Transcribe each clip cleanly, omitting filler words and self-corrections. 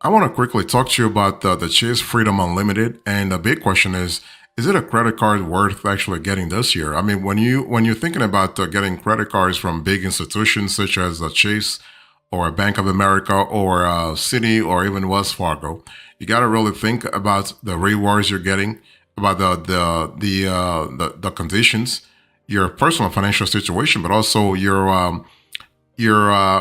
I want to quickly talk to you about the Chase Freedom Unlimited, and the big question is it a credit card worth actually getting this year? I mean, when you're thinking about getting credit cards from big institutions such as Chase or Bank of America or Citi or even Wells Fargo, you got to really think about the rewards you're getting, about the conditions, your personal financial situation, but also your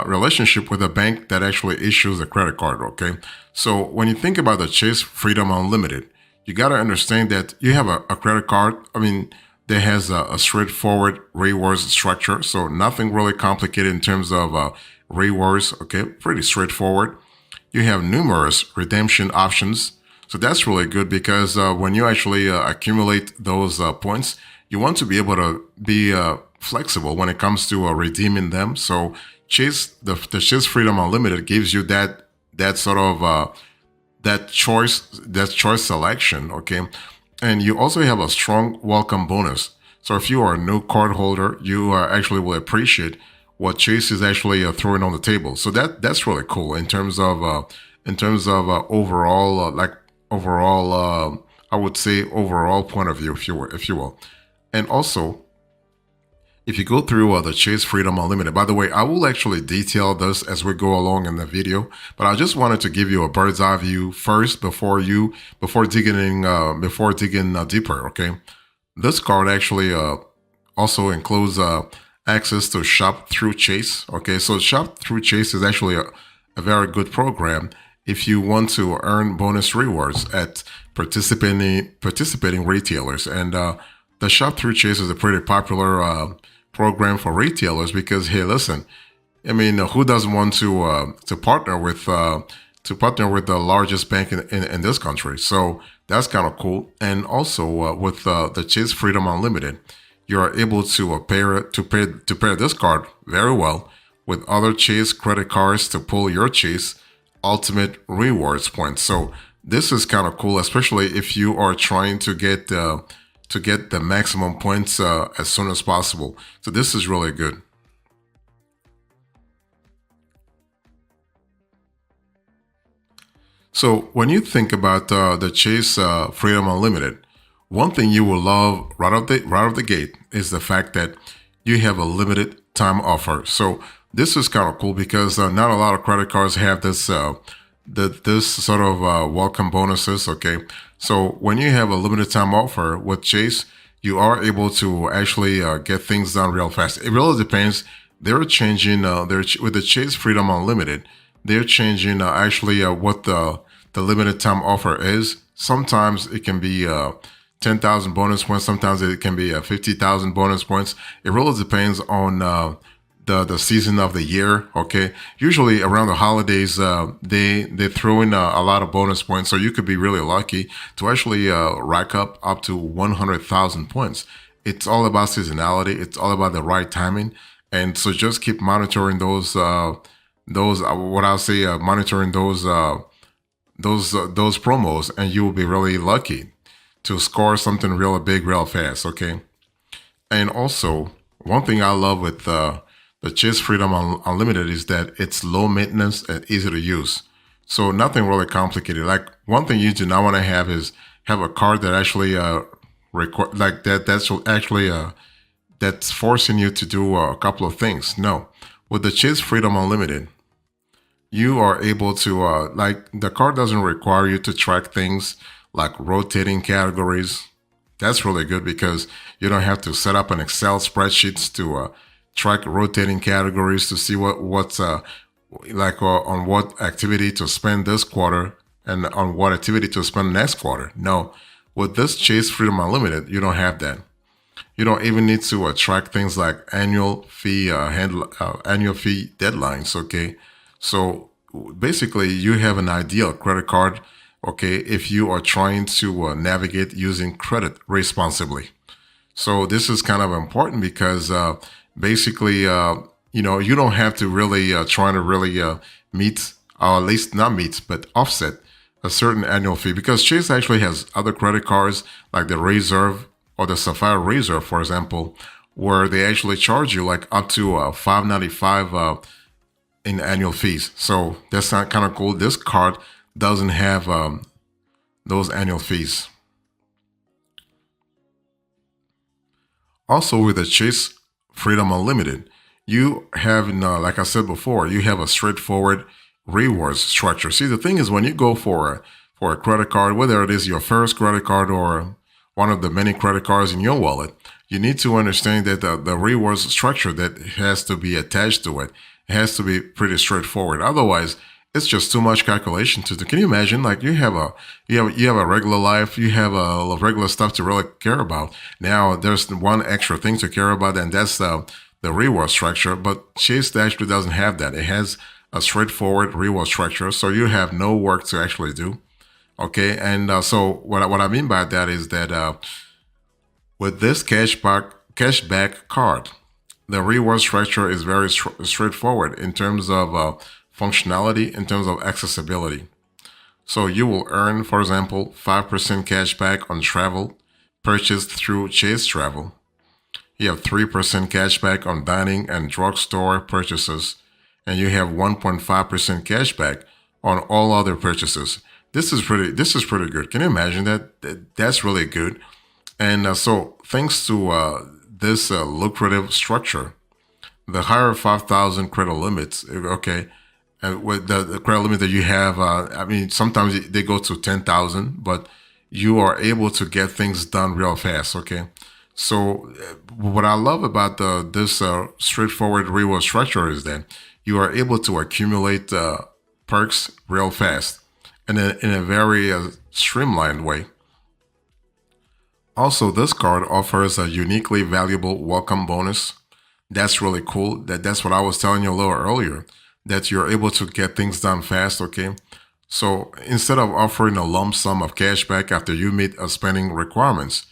relationship with a bank that actually issues a credit card. Okay, so when you think about the Chase Freedom Unlimited, you got to understand that you have a credit card. I mean, that has a straightforward rewards structure, so nothing really complicated in terms of rewards. Okay, pretty straightforward. You have numerous redemption options. So that's really good because when you actually accumulate those points, you want to be able to be flexible when it comes to redeeming them. So the Chase Freedom Unlimited gives you that sort of that choice selection. Okay, and you also have a strong welcome bonus. So if you are a new card holder, you actually will appreciate what Chase is actually throwing on the table. So that's really cool in terms of overall overall I would say overall point of view, if you will. And also, if you go through the Chase Freedom Unlimited, by the way, I will actually detail this as we go along in the video, but I just wanted to give you a bird's eye view first before digging deeper. Okay, this card actually also includes access to Shop Through Chase. Okay, so Shop Through Chase is actually a very good program if you want to earn bonus rewards at participating retailers. And the Shop Through Chase is a pretty popular program for retailers because, hey, listen, I mean, who doesn't want to partner with the largest bank in this country? So that's kind of cool. And also with the Chase Freedom Unlimited, you are able to pair this card very well with other Chase credit cards to pull your Chase Ultimate Rewards points. So this is kind of cool, especially if you are trying to get the maximum points as soon as possible. So this is really good. So when you think about the Chase Freedom Unlimited, one thing you will love right out of the gate is the fact that you have a limited time offer. So this is kind of cool because not a lot of credit cards have this sort of welcome bonuses. Okay, so when you have a limited time offer with Chase, you are able to actually get things done real fast. It really depends. They're changing. With the Chase Freedom Unlimited, they're changing actually what the limited time offer is. Sometimes it can be 10,000 bonus points. Sometimes it can be 50,000 bonus points. It really depends on the season of the year. Okay, usually around the holidays, they throw in a lot of bonus points, so you could be really lucky to actually rack up to 100,000 points. It's all about seasonality. It's all about the right timing, and so just keep monitoring those what I'll say monitoring those promos, and you will be really lucky to score something real big real fast. Okay, and also one thing I love with the Chase Freedom Unlimited is that it's low maintenance and easy to use. So nothing really complicated. Like one thing you do not want to have is have a card that actually record like that. That's actually that's forcing you to do a couple of things. No, with the Chase Freedom Unlimited, you are able to like the card doesn't require you to track things like rotating categories. That's really good because you don't have to set up an Excel spreadsheets to track rotating categories to see what's on what activity to spend this quarter and on what activity to spend next quarter. No, with this Chase Freedom Unlimited, you don't have that. You don't even need to track things like annual fee annual fee deadlines. Okay, so basically you have an ideal credit card. Okay, if you are trying to navigate using credit responsibly. So this is kind of important because basically, you don't have to really try to really meet, or at least not meet, but offset a certain annual fee because Chase actually has other credit cards like the Reserve or the Sapphire Reserve, for example, where they actually charge you like up to $5.95 in annual fees. So that's not kind of cool. This card doesn't have those annual fees. Also, with the Chase Freedom Unlimited, you have, like I said before, you have a straightforward rewards structure. See, the thing is, when you go for a credit card, whether it is your first credit card or one of the many credit cards in your wallet, you need to understand that the rewards structure that has to be attached to it has to be pretty straightforward. Otherwise, it's just too much calculation to do. Can you imagine? Like you have a regular life, you have a regular stuff to really care about. Now there's one extra thing to care about, and that's the reward structure. But Chase actually doesn't have that. It has a straightforward reward structure, so you have no work to actually do. Okay, and so what I mean by that is that with this cashback card, the reward structure is very straightforward in terms of functionality, in terms of accessibility. So you will earn, for example, 5% cashback on travel purchased through Chase Travel. You have 3% cashback on dining and drugstore purchases, and you have 1.5% cashback on all other purchases. This is pretty good. Can you imagine that? That's really good. And so thanks to this lucrative structure, the higher 5,000 credit limits, okay, and with the credit limit that you have, I mean, sometimes they go to 10,000, but you are able to get things done real fast, okay? So what I love about this straightforward reward structure is that you are able to accumulate perks real fast and in a very streamlined way. Also, this card offers a uniquely valuable welcome bonus. That's really cool. That's what I was telling you a little earlier, that you're able to get things done fast, okay? So instead of offering a lump sum of cash back after you meet spending requirements,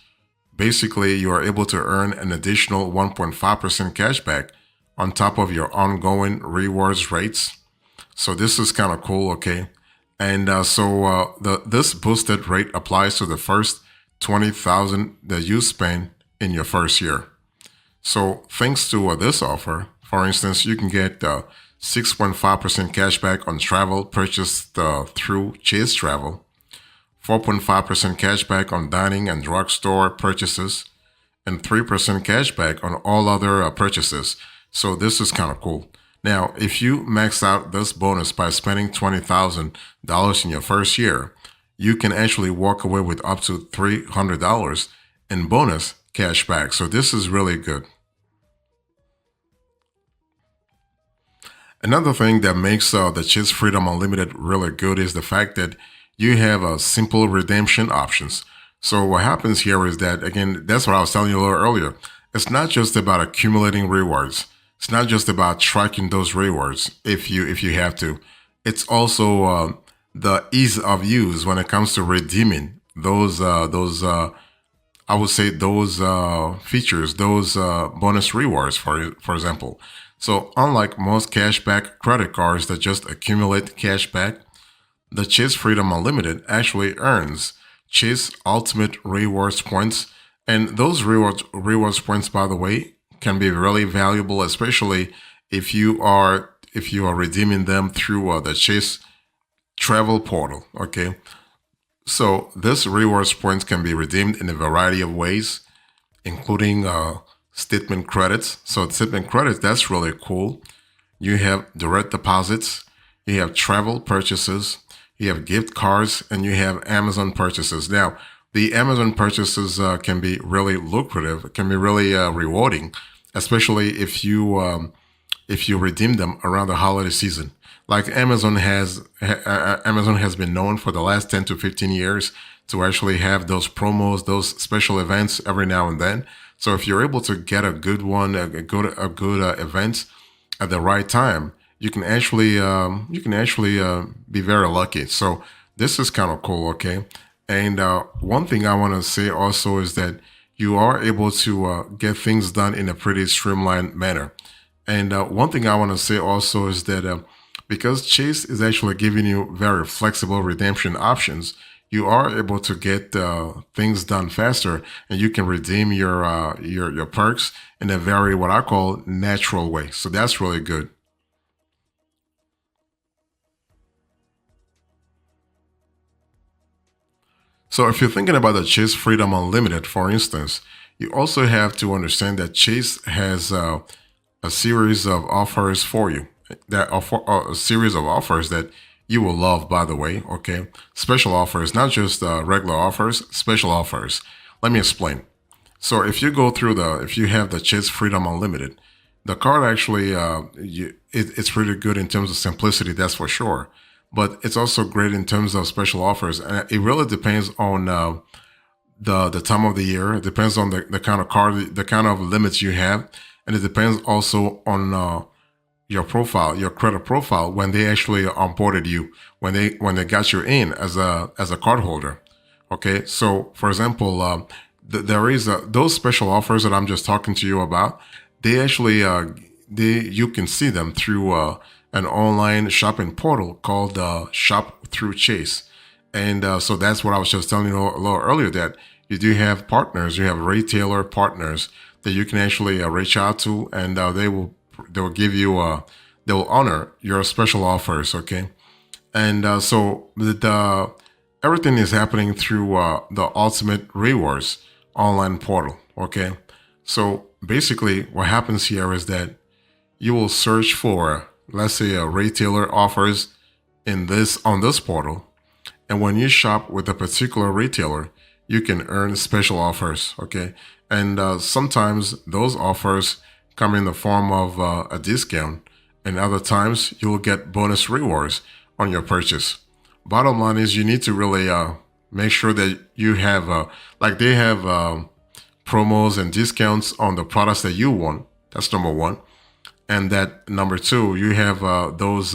basically you are able to earn an additional 1.5% cash back on top of your ongoing rewards rates. So this is kind of cool, okay? And this boosted rate applies to the first 20,000 that you spend in your first year. So thanks to this offer, for instance, you can get 6.5% cashback on travel purchased through Chase Travel, 4.5% cashback on dining and drugstore purchases, and 3% cashback on all other purchases. So this is kind of cool. Now, if you max out this bonus by spending $20,000 in your first year, you can actually walk away with up to $300 in bonus cash back. So this is really good. Another thing that makes the Chase Freedom Unlimited really good is the fact that you have simple redemption options. So what happens here is that, again, that's what I was telling you a little earlier. It's not just about accumulating rewards. It's not just about tracking those rewards if you have to. It's also the ease of use when it comes to redeeming those I would say those features, those bonus rewards, for example. So unlike most cashback credit cards that just accumulate cashback, the Chase Freedom Unlimited actually earns Chase Ultimate Rewards points, and those rewards points, by the way, can be really valuable, especially if you are redeeming them through the Chase Travel portal. Okay, so this rewards points can be redeemed in a variety of ways, including statement credits. So statement credits, that's really cool. You have direct deposits, you have travel purchases, you have gift cards, and you have Amazon purchases. Now, the Amazon purchases can be really lucrative, can be really rewarding, especially if you redeem them around the holiday season. Like Amazon has been known for the last 10 to 15 years to actually have those promos, those special events every now and then. So if you're able to get a good one, a good event at the right time, you can actually be very lucky. So this is kind of cool, okay? And one thing I want to say also is that you are able to get things done in a pretty streamlined manner. And one thing I want to say also is that because Chase is actually giving you very flexible redemption options, you are able to get things done faster, and you can redeem your perks in a very what I call natural way. So that's really good. So if you're thinking about the Chase Freedom Unlimited, for instance, you also have to understand that Chase has a series of offers for you. That offer a series of offers that you will love. By the way, okay, special offers, not just regular offers, special offers. Let me explain. So if you have the Chase Freedom Unlimited, the card actually it's pretty good in terms of simplicity, that's for sure. But it's also great in terms of special offers, and it really depends on the time of the year. It depends on the kind of card, the kind of limits you have, and it depends also on your profile, your credit profile when they actually onboarded you, when they got you in as a card holder. Okay, so for example, there is those special offers that I'm just talking to you about. They actually you can see them through an online shopping portal called Shop Through Chase, and so that's what I was just telling you a little earlier, that you do have partners, you have retailer partners that you can actually reach out to, and they will give you they will honor your special offers. Okay, and so everything is happening through the Ultimate Rewards online portal. Okay, so basically, what happens here is that you will search for, let's say, a retailer offers in this on this portal, and when you shop with a particular retailer, you can earn special offers. Okay, and sometimes those offers come in the form of a discount, and other times you'll get bonus rewards on your purchase. Bottom line is, you need to really make sure that you have like they have promos and discounts on the products that you want. That's number one. And that number two, you have those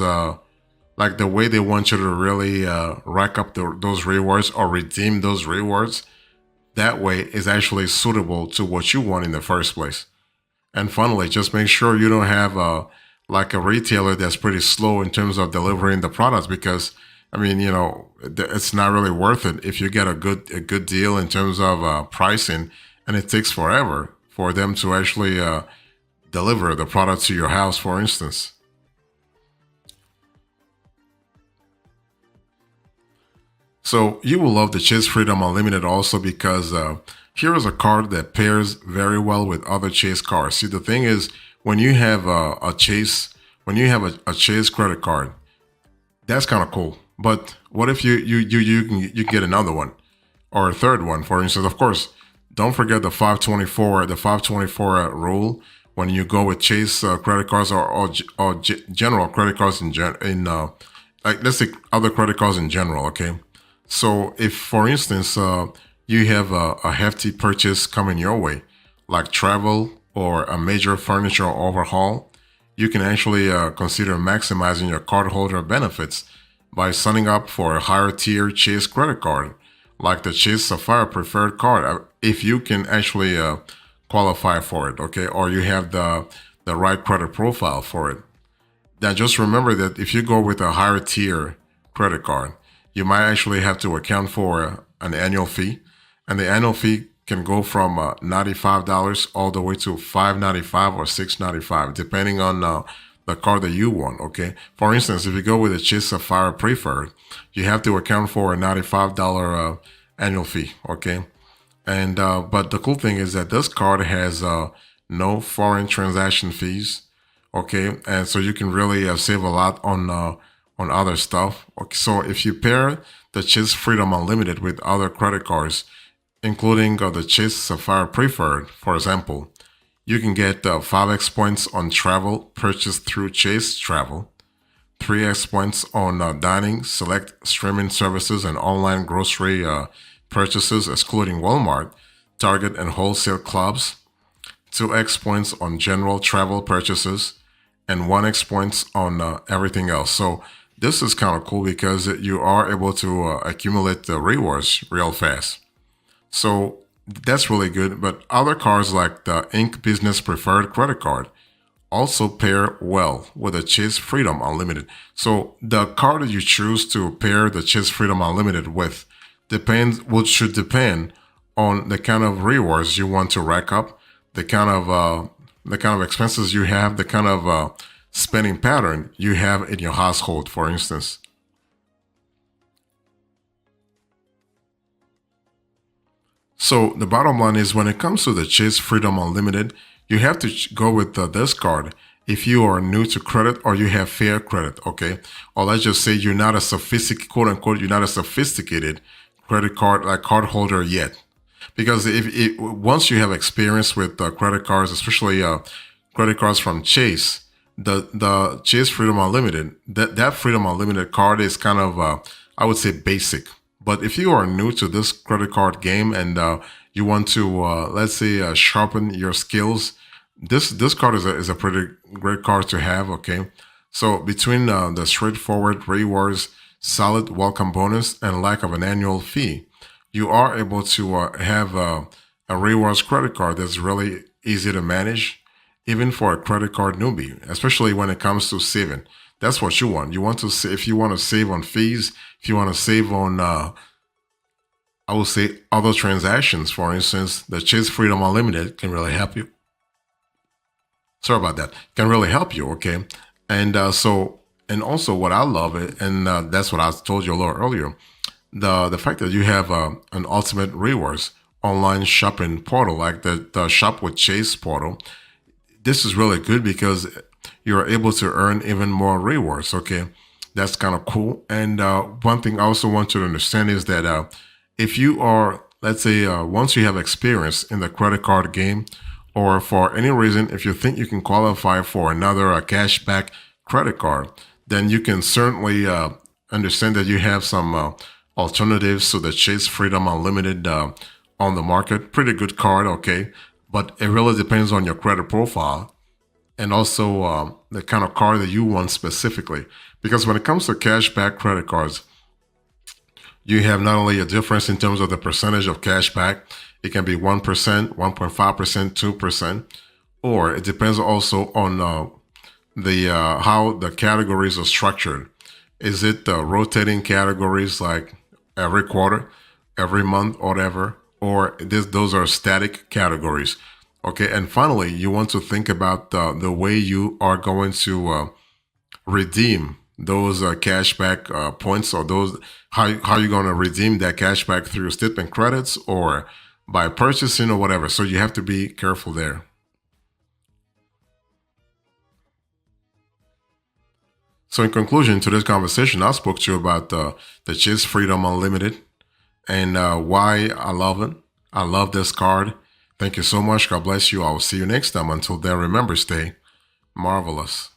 like the way they want you to really rack up those rewards or redeem those rewards. That way is actually suitable to what you want in the first place. And finally, just make sure you don't have like a retailer that's pretty slow in terms of delivering the products, because I mean, it's not really worth it if you get a good deal in terms of pricing, and it takes forever for them to actually deliver the product to your house, for instance. So you will love the Chase Freedom Unlimited also because here is a card that pairs very well with other Chase cards. See, the thing is, when you have a Chase credit card, that's kind of cool. But what if you get another one or a third one, for instance? Of course, don't forget the 524 rule when you go with Chase credit cards or general credit cards like, let's say, other credit cards in general. Okay, so if, for instance, you have a hefty purchase coming your way, like travel or a major furniture overhaul, you can actually consider maximizing your cardholder benefits by signing up for a higher tier Chase credit card, like the Chase Sapphire Preferred card, if you can actually qualify for it, okay, or you have the right credit profile for it. Now, just remember that if you go with a higher tier credit card, you might actually have to account for an annual fee, and the annual fee can go from $95 all the way to $595 or $695, depending on the card that you want. Okay, for instance, if you go with a Chase Sapphire Preferred, you have to account for a $95 annual fee. Okay, and but the cool thing is that this card has no foreign transaction fees. Okay, and so you can really save a lot on other stuff. Okay, so if you pair the Chase Freedom Unlimited with other credit cards, including the Chase Sapphire Preferred, for example, you can get 5x points on travel purchased through Chase Travel, 3x points on dining, select streaming services, and online grocery purchases, excluding Walmart, Target, and wholesale clubs, 2x points on general travel purchases, and 1x points on everything else. So this is kind of cool because you are able to accumulate the rewards real fast. So that's really good. But other cards like the Inc. Business Preferred Credit Card also pair well with the Chase Freedom Unlimited. So the card that you choose to pair the Chase Freedom Unlimited with should depend on the kind of rewards you want to rack up, the kind of expenses you have, the kind of spending pattern you have in your household, for instance. So the bottom line is when it comes to the Chase Freedom Unlimited, you have to go with this card if you are new to credit or you have fair credit, okay? Or let's just say you're not a sophisticated, quote unquote, you're not a sophisticated credit card like card holder yet. Because if once you have experience with credit cards, especially credit cards from Chase, the Chase Freedom Unlimited, that Freedom Unlimited card is kind of I would say basic. But if you are new to this credit card game and you want to let's say sharpen your skills, this card is a pretty great card to have. Okay, so between the straightforward rewards, solid welcome bonus, and lack of an annual fee, you are able to have a rewards credit card that's really easy to manage, even for a credit card newbie, especially when it comes to saving. That's what you want. You want to say if you want to save on fees, if you want to save on, I would say other transactions. For instance, the Chase Freedom Unlimited can really help you. Sorry about that. Can really help you. Okay, and and also what I love it, and that's what I told you a little earlier. The fact that you have an ultimate rewards online shopping portal like the Shop with Chase portal. This is really good because you're able to earn even more rewards. Okay, that's kind of cool. And one thing I also want you to understand is that if you are, let's say, once you have experience in the credit card game, or for any reason, if you think you can qualify for another cashback credit card, then you can certainly understand that you have some alternatives to the Chase Freedom Unlimited on the market. Pretty good card, okay, but it really depends on your credit profile and also the kind of card that you want specifically. Because when it comes to cashback credit cards, you have not only a difference in terms of the percentage of cashback, it can be 1%, 1.5%, 2%, or it depends also on the how the categories are structured. Is it rotating categories like every quarter, every month, or whatever, or those are static categories? Okay, and finally, you want to think about the way you are going to redeem those cashback points, or those how you're going to redeem that cashback through statement credits or by purchasing or whatever. So you have to be careful there. So in conclusion to this conversation, I spoke to you about the Chase Freedom Unlimited and why I love it. I love this card. Thank you so much. God bless you. I will see you next time. Until then, remember, stay marvelous.